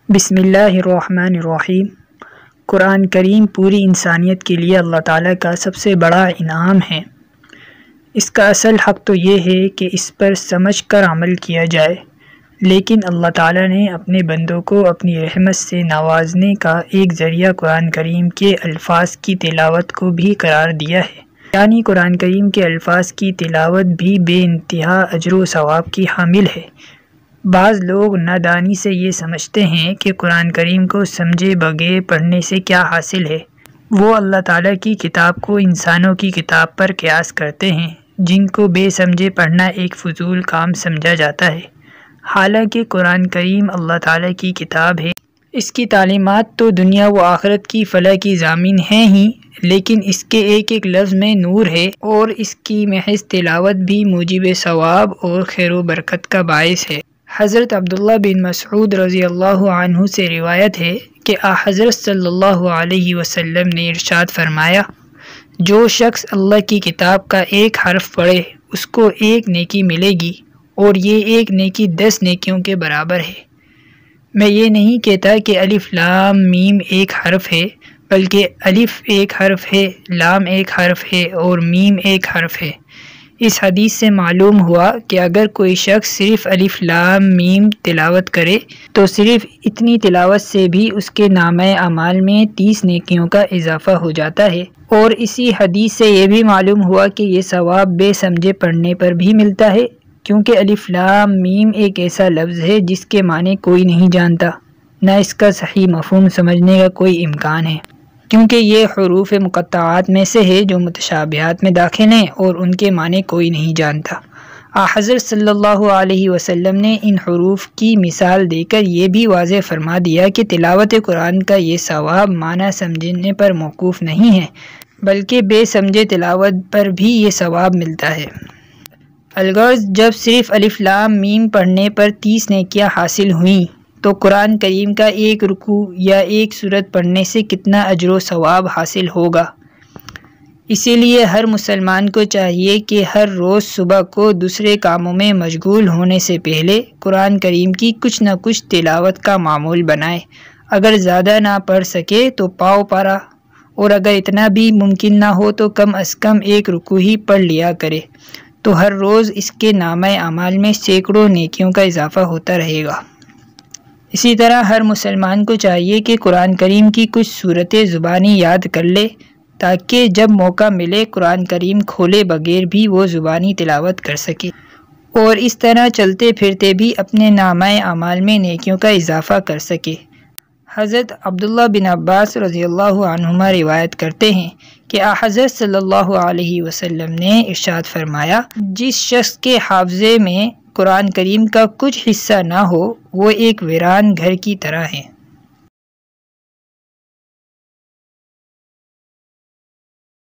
بسم اللہ الرحمن الرحیم۔ قرآن کریم پوری انسانیت کے لیے اللہ تعالیٰ کا سب سے بڑا انعام ہے۔ اس کا اصل حق تو یہ ہے کہ اس پر سمجھ کر عمل کیا جائے، لیکن اللہ تعالیٰ نے اپنے بندوں کو اپنی رحمت سے نوازنے کا ایک ذریعہ قرآن کریم کے الفاظ کی تلاوت کو بھی قرار دیا ہے، یعنی قرآن کریم کے الفاظ کی تلاوت بھی بے انتہا اجر و ثواب کی حامل ہے۔ بعض لوگ نادانی سے یہ سمجھتے ہیں کہ قرآن کریم کو سمجھے بغیر پڑھنے سے کیا حاصل ہے۔ وہ اللہ تعالیٰ کی کتاب کو انسانوں کی کتاب پر قیاس کرتے ہیں، جن کو بے سمجھے پڑھنا ایک فضول کام سمجھا جاتا ہے۔ حالانکہ قرآن کریم اللہ تعالیٰ کی کتاب ہے، اس کی تعلیمات تو دنیا و آخرت کی فلاح کی ضامن ہیں ہی، لیکن اس کے ایک ایک لفظ میں نور ہے، اور اس کی محض تلاوت بھی موجب ثواب اور خیر و برکت کا باعث ہے۔ حضرت عبداللہ بن مسعود رضی اللہ عنہ سے روایت ہے کہ حضرت صلی اللہ علیہ وسلم نے ارشاد فرمایا، جو شخص اللہ کی کتاب کا ایک حرف پڑھے اس کو ایک نیکی ملے گی، اور یہ ایک نیکی 10 نیکیوں کے برابر ہے۔ میں یہ نہیں کہتا کہ الف لام میم ایک حرف ہے، بلکہ الف ایک حرف ہے، لام ایک حرف ہے اور میم ایک حرف ہے۔ اس حدیث سے معلوم ہوا کہ اگر کوئی شخص صرف الف لام میم تلاوت کرے تو صرف اتنی تلاوت سے بھی اس کے نامہ اعمال میں 30 نیکیوں کا اضافہ ہو جاتا ہے، اور اسی حدیث سے یہ بھی معلوم ہوا کہ یہ ثواب بے سمجھے پڑھنے پر بھی ملتا ہے، کیونکہ الف لام میم ایک ایسا لفظ ہے جس کے معنی کوئی نہیں جانتا، نہ اس کا صحیح مفہوم سمجھنے کا کوئی امکان ہے، کیونکہ یہ حروف مقطعات میں سے ہے جو متشابہات میں داخل ہیں اور ان کے معنی کوئی نہیں جانتا۔ حضرت صلی اللہ علیہ وسلم نے ان حروف کی مثال دے کر یہ بھی واضح فرما دیا کہ تلاوت قرآن کا یہ ثواب معنی سمجھنے پر موقوف نہیں ہے، بلکہ بے سمجھے تلاوت پر بھی یہ ثواب ملتا ہے۔ الغرض جب صرف الف لام میم پڑھنے پر 30 نیکیاں حاصل ہوئیں تو قرآن کریم کا ایک رکوع یا ایک سورت پڑھنے سے کتنا اجر و ثواب حاصل ہوگا۔ اسی لیے ہر مسلمان کو چاہیے کہ ہر روز صبح کو دوسرے کاموں میں مشغول ہونے سے پہلے قرآن کریم کی کچھ نہ کچھ تلاوت کا معمول بنائے۔ اگر زیادہ نہ پڑھ سکے تو پاؤ پارا، اور اگر اتنا بھی ممکن نہ ہو تو کم از کم ایک رکوع ہی پڑھ لیا کرے، تو ہر روز اس کے نامہ اعمال میں سینکڑوں نیکیوں کا اضافہ ہوتا رہے گا۔ اسی طرح ہر مسلمان کو چاہیے کہ قرآن کریم کی کچھ سورتیں زبانی یاد کر لے، تاکہ جب موقع ملے قرآن کریم کھولے بغیر بھی وہ زبانی تلاوت کر سکے، اور اس طرح چلتے پھرتے بھی اپنے نامہ اعمال میں نیکیوں کا اضافہ کر سکے۔ حضرت عبداللہ بن عباس رضی اللہ عنہما روایت کرتے ہیں کہ حضرت صلی اللہ علیہ وسلم نے ارشاد فرمایا، جس شخص کے حافظے میں قرآن کریم کا کچھ حصہ نہ ہو وہ ایک ویران گھر کی طرح ہے۔